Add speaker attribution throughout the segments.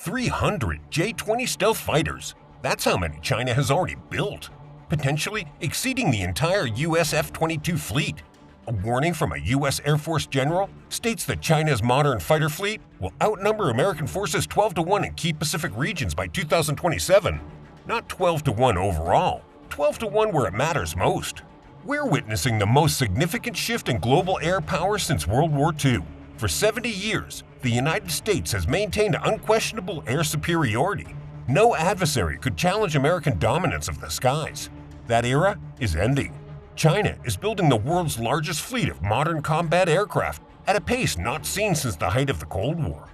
Speaker 1: 300 J-20 stealth fighters. That's how many China has already built, potentially exceeding the entire US F-22 fleet. A warning from a US Air Force general states that China's modern fighter fleet will outnumber American forces 12-1 in key Pacific regions by 2027. Not 12-1 overall, 12-1 where it matters most. We're witnessing the most significant shift in global air power since World War II. For 70 years, the United States has maintained unquestionable air superiority. No adversary could challenge American dominance of the skies. That era is ending. China is building the world's largest fleet of modern combat aircraft at a pace not seen since the height of the Cold War.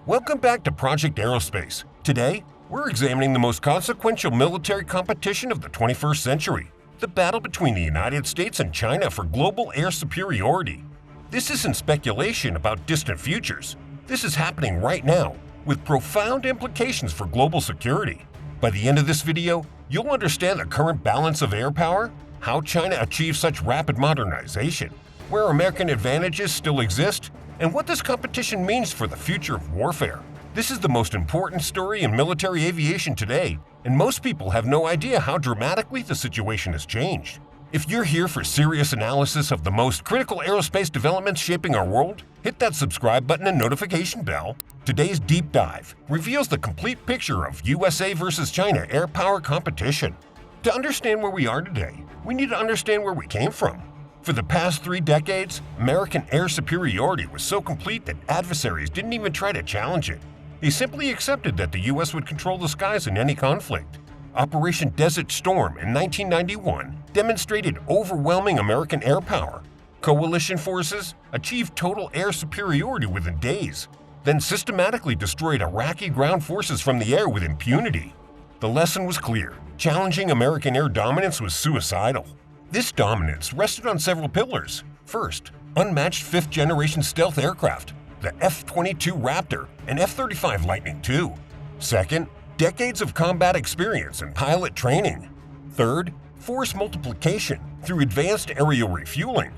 Speaker 1: Welcome back to Project Aerospace. Today, we're examining the most consequential military competition of the 21st century, the battle between the United States and China for global air superiority. This isn't speculation about distant futures. This is happening right now, with profound implications for global security. By the end of this video, you'll understand the current balance of air power, how China achieved such rapid modernization, where American advantages still exist, and what this competition means for the future of warfare. This is the most important story in military aviation today, and most people have no idea how dramatically the situation has changed. If you're here for serious analysis of the most critical aerospace developments shaping our world, hit that subscribe button and notification bell. Today's deep dive reveals the complete picture of USA versus China air power competition. To understand where we are today, we need to understand where we came from. For the past 3 decades, American air superiority was so complete that adversaries didn't even try to challenge it. They simply accepted that the US would control the skies in any conflict. Operation Desert Storm in 1991 demonstrated overwhelming American air power. Coalition forces achieved total air superiority within days, then systematically destroyed Iraqi ground forces from the air with impunity. The lesson was clear: challenging American air dominance was suicidal. This dominance rested on several pillars. First, unmatched 5th-generation stealth aircraft, the F-22 Raptor and F-35 Lightning II. Second, decades of combat experience and pilot training. Third, force multiplication through advanced aerial refueling,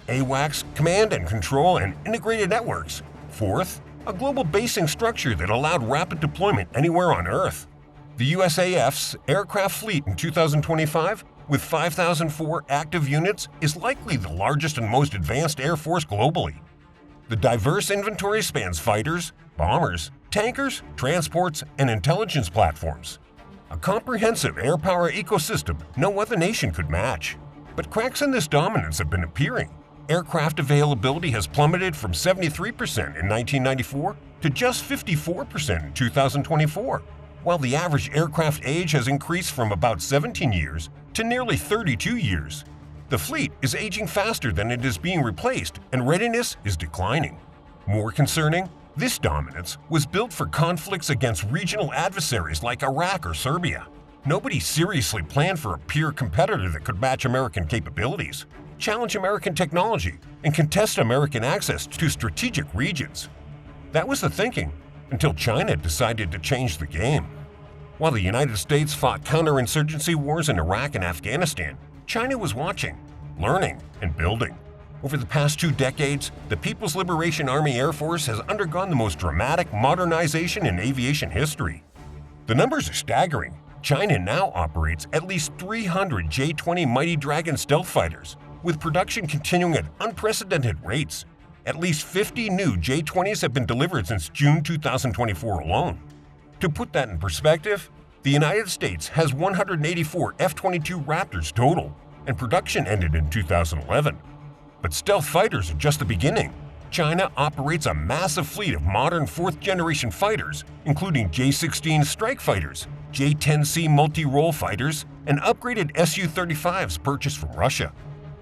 Speaker 1: AWACS, command and control, and integrated networks. Fourth, a global basing structure that allowed rapid deployment anywhere on Earth. The USAF's aircraft fleet in 2025, with 5,004 active units, is likely the largest and most advanced air force globally. The diverse inventory spans fighters, bombers, tankers, transports, and intelligence platforms. A comprehensive air power ecosystem no other nation could match. But cracks in this dominance have been appearing. Aircraft availability has plummeted from 73% in 1994 to just 54% in 2024, while the average aircraft age has increased from about 17 years to nearly 32 years. The fleet is aging faster than it is being replaced, and readiness is declining. More concerning, this dominance was built for conflicts against regional adversaries like Iraq or Serbia. Nobody seriously planned for a peer competitor that could match American capabilities, challenge American technology, and contest American access to strategic regions. That was the thinking, until China decided to change the game. While the United States fought counterinsurgency wars in Iraq and Afghanistan, China was watching, learning, and building. Over the past 2 decades, the People's Liberation Army Air Force has undergone the most dramatic modernization in aviation history. The numbers are staggering. China now operates at least 300 J-20 Mighty Dragon stealth fighters, with production continuing at unprecedented rates. At least 50 new J-20s have been delivered since June 2024 alone. To put that in perspective, the United States has 184 F-22 Raptors total, and production ended in 2011. But stealth fighters are just the beginning. China operates a massive fleet of modern 4th-generation fighters, including J-16 strike fighters, J-10C multi-role fighters, and upgraded Su-35s purchased from Russia.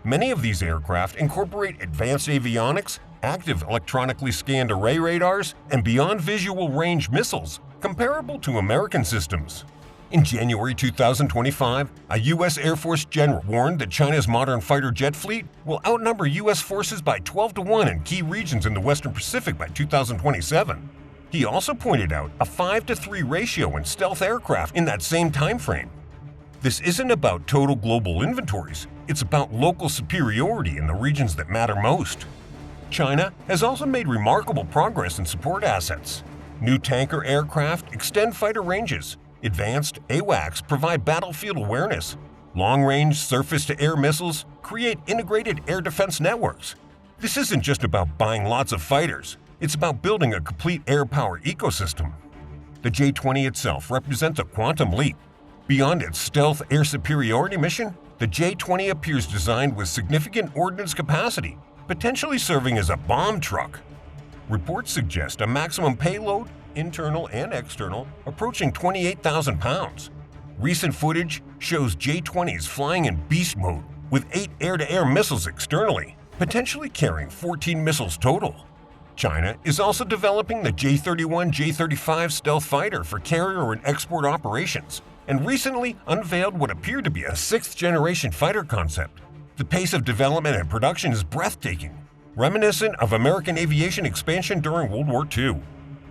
Speaker 1: Many of these aircraft incorporate advanced avionics, active electronically scanned array radars, and beyond visual range missiles, comparable to American systems. In January 2025, a U.S. Air Force general warned that China's modern fighter jet fleet will outnumber U.S. forces by 12-1 in key regions in the Western Pacific by 2027. He also pointed out a 5-3 ratio in stealth aircraft in that same time frame. This isn't about total global inventories, it's about local superiority in the regions that matter most. China has also made remarkable progress in support assets. New tanker aircraft extend fighter ranges. Advanced AWACS provide battlefield awareness. Long-range surface-to-air missiles create integrated air defense networks. This isn't just about buying lots of fighters. It's about building a complete air power ecosystem. The J-20 itself represents a quantum leap. Beyond its stealth air superiority mission, the J-20 appears designed with significant ordnance capacity, potentially serving as a bomb truck. Reports suggest a maximum payload, internal and external, approaching 28,000 pounds. Recent footage shows J-20s flying in beast mode with 8 air-to-air missiles externally, potentially carrying 14 missiles total. China is also developing the J-31, J-35 stealth fighter for carrier and export operations, and recently unveiled what appeared to be a 6th-generation fighter concept. The pace of development and production is breathtaking, reminiscent of American aviation expansion during World War II.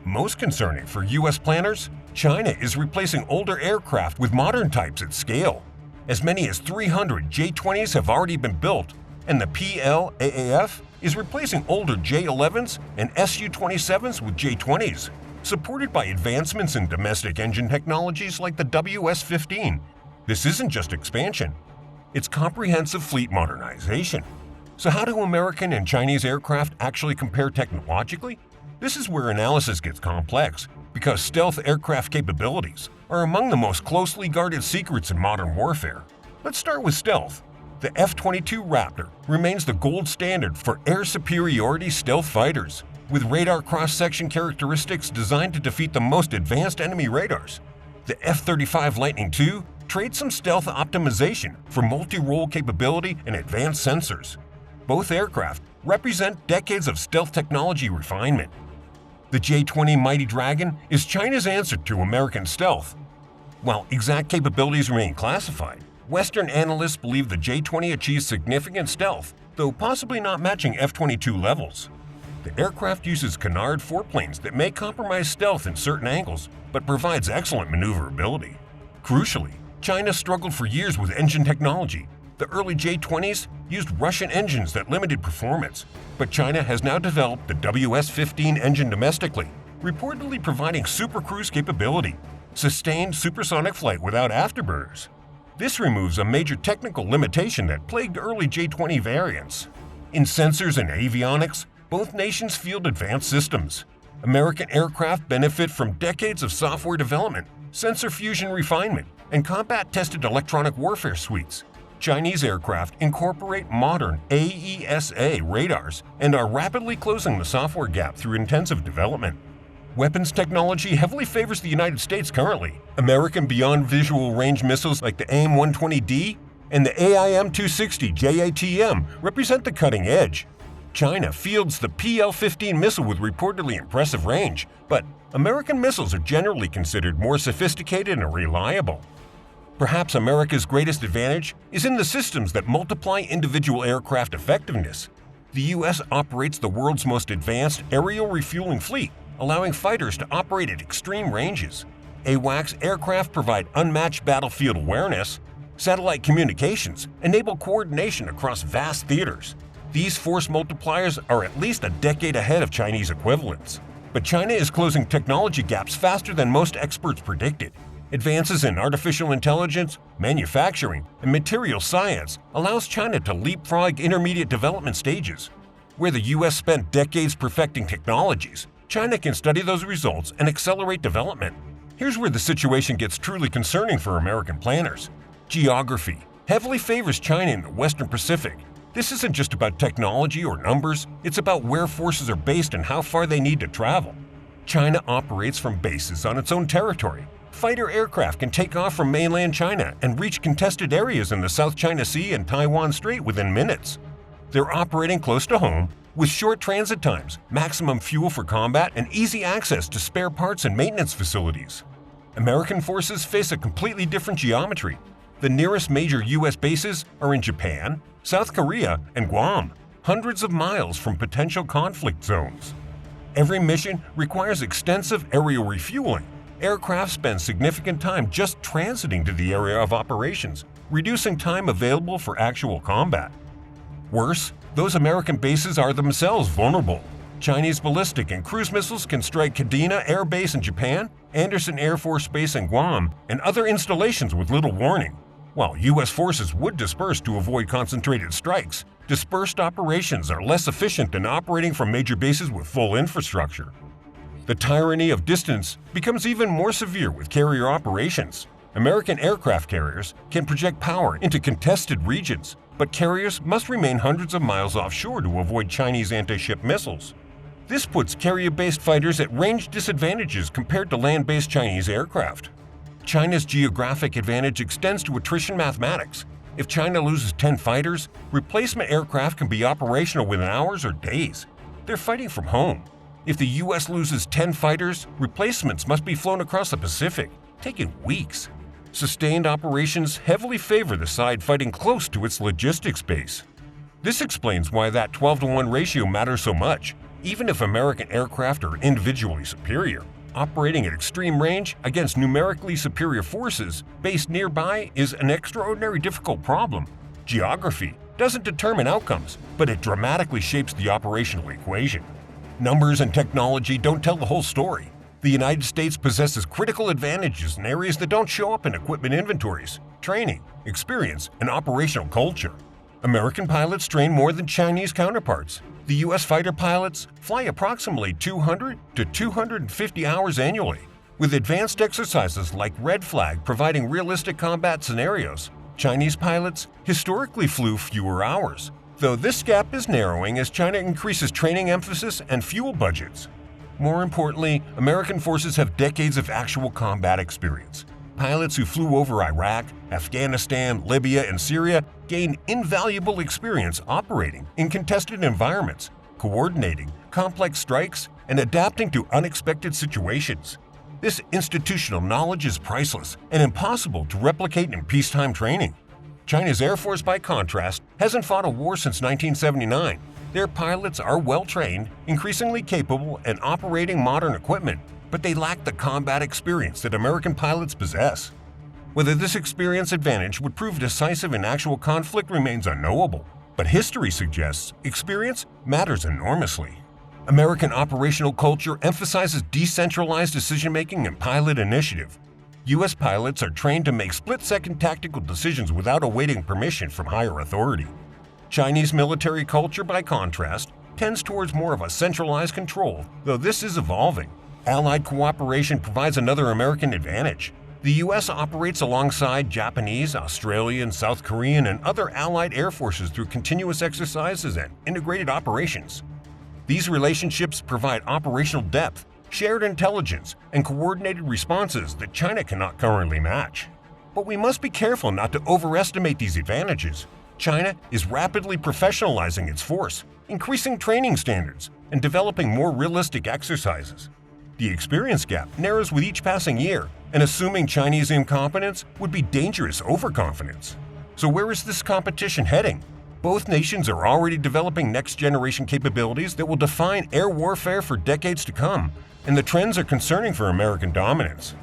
Speaker 1: Most concerning for U.S. planners, China is replacing older aircraft with modern types at scale. As many as 300 J-20s have already been built, and the PLAAF is replacing older J-11s and Su-27s with J-20s, supported by advancements in domestic engine technologies like the WS-15. This isn't just expansion, it's comprehensive fleet modernization. So how do American and Chinese aircraft actually compare technologically? This is where analysis gets complex, because stealth aircraft capabilities are among the most closely guarded secrets in modern warfare. Let's start with stealth. The F-22 Raptor remains the gold standard for air superiority stealth fighters, with radar cross-section characteristics designed to defeat the most advanced enemy radars. The F-35 Lightning II trades some stealth optimization for multi-role capability and advanced sensors. Both aircraft represent decades of stealth technology refinement. The J-20 Mighty Dragon is China's answer to American stealth. While exact capabilities remain classified, Western analysts believe the J-20 achieves significant stealth, though possibly not matching F-22 levels. The aircraft uses canard foreplanes that may compromise stealth in certain angles, but provides excellent maneuverability. Crucially, China struggled for years with engine technology. The early J-20s used Russian engines that limited performance, but China has now developed the WS-15 engine domestically, reportedly providing supercruise capability, sustained supersonic flight without afterburners. This removes a major technical limitation that plagued early J-20 variants. In sensors and avionics, both nations field advanced systems. American aircraft benefit from decades of software development, sensor fusion refinement, and combat-tested electronic warfare suites. Chinese aircraft incorporate modern AESA radars and are rapidly closing the software gap through intensive development. Weapons technology heavily favors the United States currently. American beyond visual range missiles like the AIM-120D and the AIM-260 JATM represent the cutting edge. China fields the PL-15 missile with reportedly impressive range, but American missiles are generally considered more sophisticated and reliable. Perhaps America's greatest advantage is in the systems that multiply individual aircraft effectiveness. The U.S. operates the world's most advanced aerial refueling fleet, allowing fighters to operate at extreme ranges. AWACS aircraft provide unmatched battlefield awareness. Satellite communications enable coordination across vast theaters. These force multipliers are at least a decade ahead of Chinese equivalents. But China is closing technology gaps faster than most experts predicted. Advances in artificial intelligence, manufacturing, and material science allows China to leapfrog intermediate development stages. Where the U.S. spent decades perfecting technologies, China can study those results and accelerate development. Here's where the situation gets truly concerning for American planners. Geography heavily favors China in the Western Pacific. This isn't just about technology or numbers, it's about where forces are based and how far they need to travel. China operates from bases on its own territory. Fighter aircraft can take off from mainland China and reach contested areas in the South China Sea and Taiwan Strait within minutes. They're operating close to home, with short transit times, maximum fuel for combat, and easy access to spare parts and maintenance facilities. American forces face a completely different geometry. The nearest major U.S. bases are in Japan, South Korea, and Guam, hundreds of miles from potential conflict zones. Every mission requires extensive aerial refueling. Aircraft spend significant time just transiting to the area of operations, reducing time available for actual combat. Worse, those American bases are themselves vulnerable. Chinese ballistic and cruise missiles can strike Kadena Air Base in Japan, Andersen Air Force Base in Guam, and other installations with little warning. While U.S. forces would disperse to avoid concentrated strikes, dispersed operations are less efficient than operating from major bases with full infrastructure. The tyranny of distance becomes even more severe with carrier operations. American aircraft carriers can project power into contested regions, but carriers must remain hundreds of miles offshore to avoid Chinese anti-ship missiles. This puts carrier-based fighters at range disadvantages compared to land-based Chinese aircraft. China's geographic advantage extends to attrition mathematics. If China loses 10 fighters, replacement aircraft can be operational within hours or days. They're fighting from home. If the U.S. loses 10 fighters, replacements must be flown across the Pacific, taking weeks. Sustained operations heavily favor the side fighting close to its logistics base. This explains why that 12-to-1 ratio matters so much. Even if American aircraft are individually superior, operating at extreme range against numerically superior forces based nearby is an extraordinarily difficult problem. Geography doesn't determine outcomes, but it dramatically shapes the operational equation. Numbers and technology don't tell the whole story. The United States possesses critical advantages in areas that don't show up in equipment inventories, training, experience, and operational culture. American pilots train more than Chinese counterparts. The U.S. fighter pilots fly approximately 200 to 250 hours annually, with advanced exercises like Red Flag providing realistic combat scenarios. Chinese pilots historically flew fewer hours, though this gap is narrowing as China increases training emphasis and fuel budgets. More importantly, American forces have decades of actual combat experience. Pilots who flew over Iraq, Afghanistan, Libya, and Syria gained invaluable experience operating in contested environments, coordinating complex strikes, and adapting to unexpected situations. This institutional knowledge is priceless and impossible to replicate in peacetime training. China's Air Force, by contrast, hasn't fought a war since 1979. Their pilots are well-trained, increasingly capable, and operating modern equipment, but they lack the combat experience that American pilots possess. Whether this experience advantage would prove decisive in actual conflict remains unknowable, but history suggests experience matters enormously. American operational culture emphasizes decentralized decision-making and pilot initiative. U.S. pilots are trained to make split-second tactical decisions without awaiting permission from higher authority. Chinese military culture, by contrast, tends towards more of a centralized control, though this is evolving. Allied cooperation provides another American advantage. The U.S. operates alongside Japanese, Australian, South Korean, and other allied air forces through continuous exercises and integrated operations. These relationships provide operational depth, shared intelligence, and coordinated responses that China cannot currently match. But we must be careful not to overestimate these advantages. China is rapidly professionalizing its force, increasing training standards, and developing more realistic exercises. The experience gap narrows with each passing year, and assuming Chinese incompetence would be dangerous overconfidence. So where is this competition heading? Both nations are already developing next-generation capabilities that will define air warfare for decades to come, and the trends are concerning for American dominance.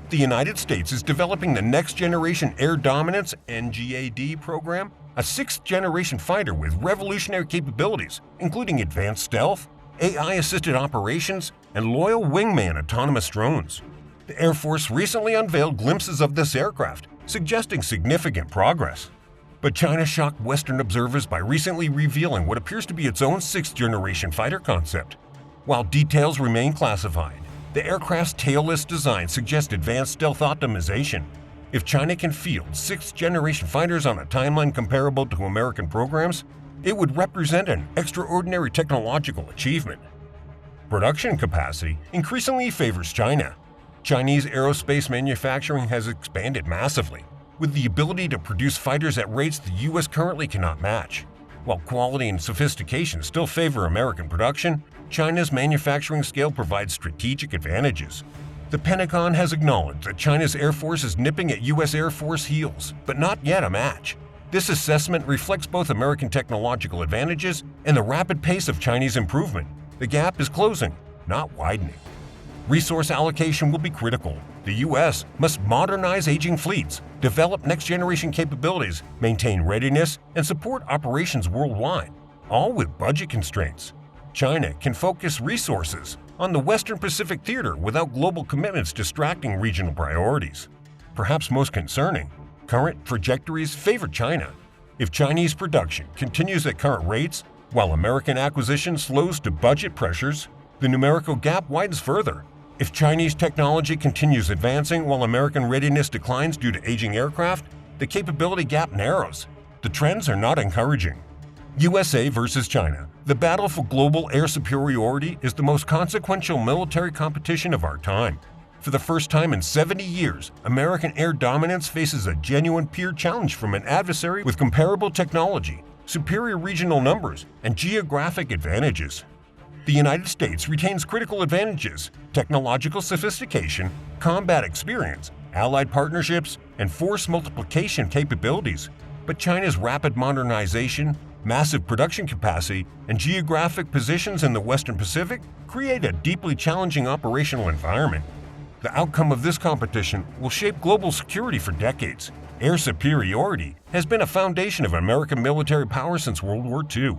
Speaker 1: The United States is developing the Next Generation Air Dominance (NGAD) program, a sixth-generation fighter with revolutionary capabilities, including advanced stealth, AI-assisted operations, and loyal wingman autonomous drones. The Air Force recently unveiled glimpses of this aircraft, suggesting significant progress. But China shocked Western observers by recently revealing what appears to be its own sixth-generation fighter concept. While details remain classified, the aircraft's tailless design suggests advanced stealth optimization. If China can field sixth-generation fighters on a timeline comparable to American programs, it would represent an extraordinary technological achievement. Production capacity increasingly favors China. Chinese aerospace manufacturing has expanded massively, with the ability to produce fighters at rates the U.S. currently cannot match. While quality and sophistication still favor American production, China's manufacturing scale provides strategic advantages. The Pentagon has acknowledged that China's Air Force is nipping at U.S. Air Force heels, but not yet a match. This assessment reflects both American technological advantages and the rapid pace of Chinese improvement. The gap is closing, not widening. Resource allocation will be critical. The U.S. must modernize aging fleets, develop next-generation capabilities, maintain readiness, and support operations worldwide, all with budget constraints. China can focus resources on the Western Pacific theater without global commitments distracting regional priorities. Perhaps most concerning, current trajectories favor China. If Chinese production continues at current rates, while American acquisition slows to budget pressures, the numerical gap widens further. If Chinese technology continues advancing while American readiness declines due to aging aircraft, the capability gap narrows. The trends are not encouraging. USA versus China. The battle for global air superiority is the most consequential military competition of our time. For the first time in 70 years, American air dominance faces a genuine peer challenge from an adversary with comparable technology, superior regional numbers, and geographic advantages. The United States retains critical advantages, technological sophistication, combat experience, allied partnerships, and force multiplication capabilities. But China's rapid modernization, massive production capacity, and geographic positions in the Western Pacific create a deeply challenging operational environment. The outcome of this competition will shape global security for decades. Air superiority has been a foundation of American military power since World War II.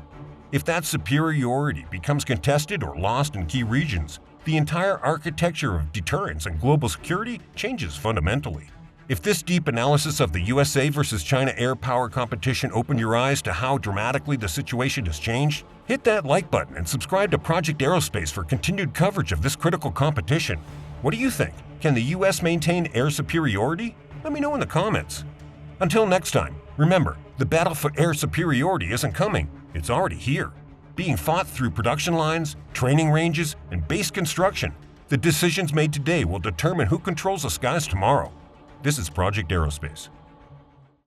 Speaker 1: If that superiority becomes contested or lost in key regions, the entire architecture of deterrence and global security changes fundamentally. If this deep analysis of the USA versus China air power competition opened your eyes to how dramatically the situation has changed, hit that like button and subscribe to Project Aerospace for continued coverage of this critical competition. What do you think? Can the US maintain air superiority? Let me know in the comments. Until next time, remember, the battle for air superiority isn't coming, it's already here. Being fought through production lines, training ranges, and base construction. The decisions made today will determine who controls the skies tomorrow. This is Project Aerospace.